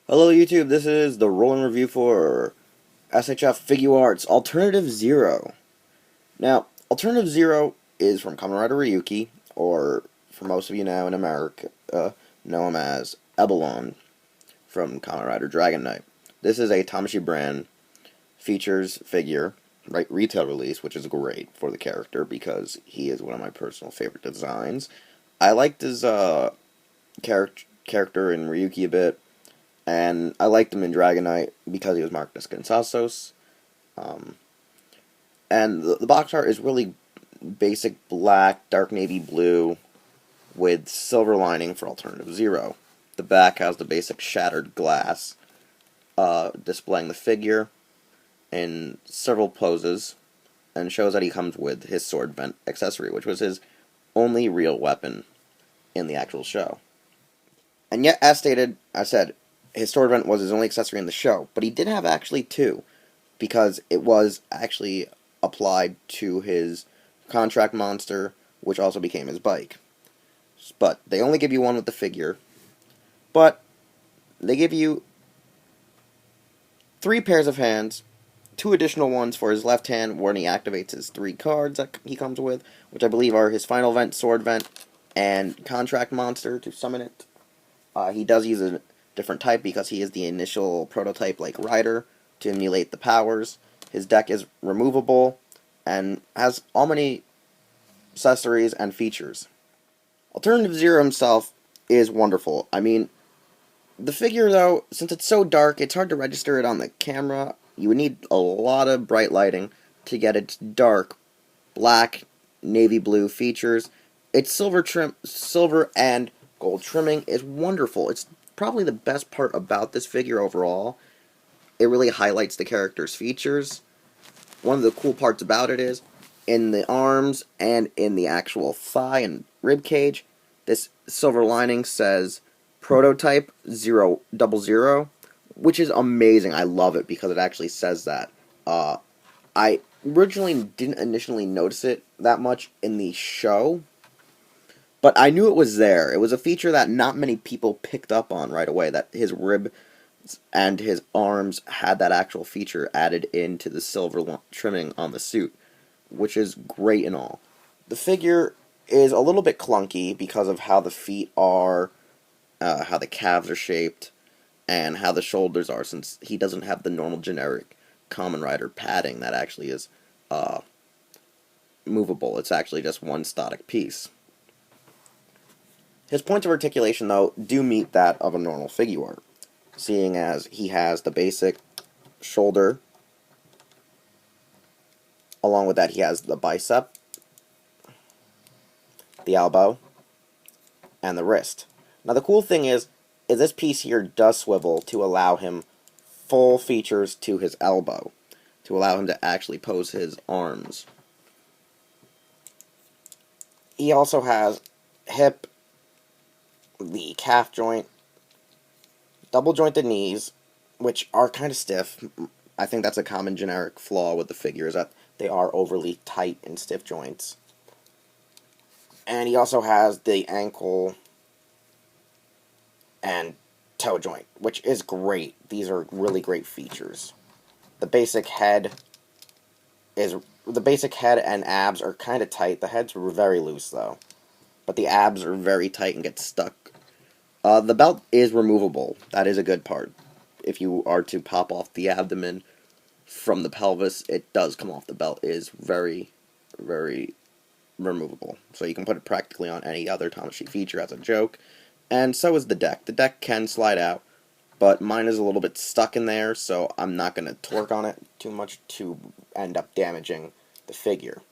Hello YouTube, this is the rolling review for SHF Figuarts Alternative Zero. Now, Alternative Zero is from Kamen Rider Ryuki, or for most of you now in America, know him as Ebelon from Kamen Rider Dragon Knight. This is a Tamashii brand features figure, right, retail release, which is great for the character because he is one of my personal favorite designs. I liked his character in Ryuki a bit. And I liked him in Dragon Knight because he was marked as Kansasos. And the box art is really basic black, dark navy blue, with silver lining for Alternative Zero. The back has the basic shattered glass, displaying the figure in several poses, and shows that he comes with his sword vent accessory, which was his only real weapon in the actual show. And yet, as stated, I said, his sword vent was his only accessory in the show, but he did have actually two, because it was actually applied to his contract monster, which also became his bike. But they only give you one with the figure, but they give you 3 pairs of hands, 2 additional ones for his left hand when he activates his 3 cards that he comes with, which I believe are his final vent, sword vent, and contract monster to summon it. He does use a different type because he is the initial prototype like Rider to emulate the powers. His deck is removable and has all many accessories and features. Alternative Zero himself is wonderful. I mean, the figure though, since it's so dark, it's hard to register it on the camera. You would need a lot of bright lighting to get its dark, black, navy blue features. Its silver and gold trimming is wonderful. It's probably the best part about this figure overall. It really highlights the character's features. One of the cool parts about it is, in the arms and in the actual thigh and rib cage, this silver lining says Prototype 000, which is amazing. I love it because it actually says that. I originally didn't initially notice it that much in the show, but I knew it was there. It was a feature that not many people picked up on right away, that his rib and his arms had that actual feature added into the silver trimming on the suit, which is great and all. The figure is a little bit clunky because of how the feet are, how the calves are shaped, and how the shoulders are, since he doesn't have the normal generic Kamen Rider padding that actually is movable. It's actually just one static piece. His points of articulation, though, do meet that of a normal Figuart, seeing as he has the basic shoulder. Along with that, he has the bicep, the elbow, and the wrist. Now, the cool thing is this piece here does swivel to allow him full features to his elbow, to allow him to actually pose his arms. He also has hip, the calf joint, double jointed knees, which are kind of stiff. I think that's a common generic flaw with the figures, that they are overly tight and stiff joints. And he also has the ankle and toe joint, which is great. These are really great features. The basic head and abs are kind of tight. The head's very loose though, but the abs are very tight and get stuck. The belt is removable. That is a good part. If you are to pop off the abdomen from the pelvis, it does come off. The belt is very, very removable. So you can put it practically on any other Tamashii feature as a joke. And so is the deck. The deck can slide out, but mine is a little bit stuck in there, so I'm not going to torque on it too much to end up damaging the figure.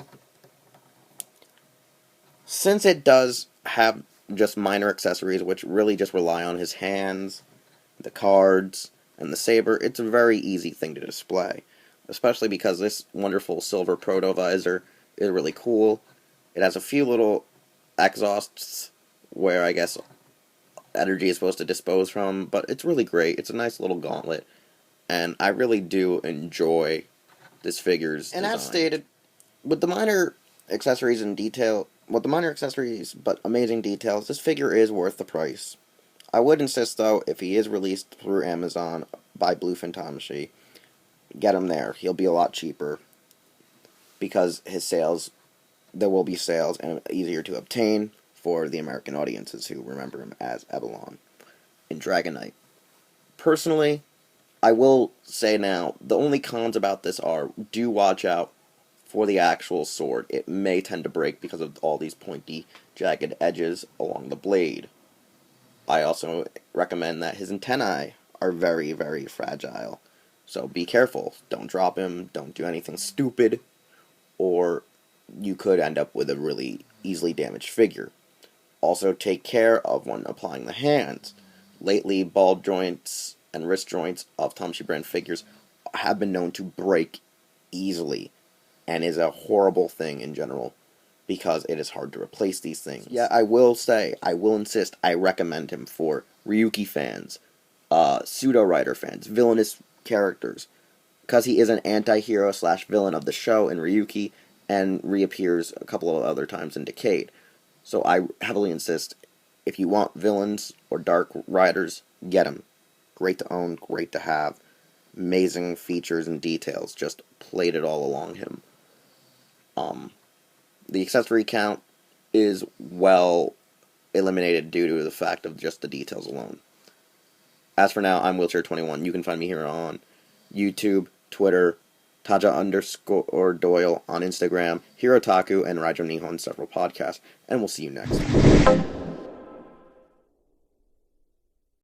Since it does have just minor accessories, which really just rely on his hands, the cards, and the saber, it's a very easy thing to display. Especially because this wonderful silver proto-visor is really cool. It has a few little exhausts where I guess energy is supposed to dispose from, but it's really great. It's a nice little gauntlet, and I really do enjoy this figure's design. And as stated, with the minor accessories but amazing details, this figure is worth the price. I would insist, though, if he is released through Amazon by Bluefin Tamashii, get him there. He'll be a lot cheaper because his sales, there will be sales, and easier to obtain for the American audiences who remember him as Ebelon in Dragon Knight. Personally, I will say now, the only cons about this are, do watch out for the actual sword. It may tend to break because of all these pointy, jagged edges along the blade. I also recommend that his antennae are very, very fragile. So be careful. Don't drop him, don't do anything stupid, or you could end up with a really easily damaged figure. Also take care of when applying the hands. Lately, ball joints and wrist joints of Tamashii brand figures have been known to break easily, and is a horrible thing in general, because it is hard to replace these things. Yeah, I will insist, I recommend him for Ryuki fans, pseudo-writer fans, villainous characters, because he is an anti-hero slash villain of the show in Ryuki, and reappears a couple of other times in Decade. So I heavily insist, if you want villains or dark riders, get him. Great to own, great to have, amazing features and details, just played it all along him. The accessory count is well eliminated due to the fact of just the details alone. As for now, I'm Wheelchair21. You can find me here on YouTube, Twitter, Taja_Doyle on Instagram, Hirotaku, and Raijo Nihon several podcasts, and we'll see you next time.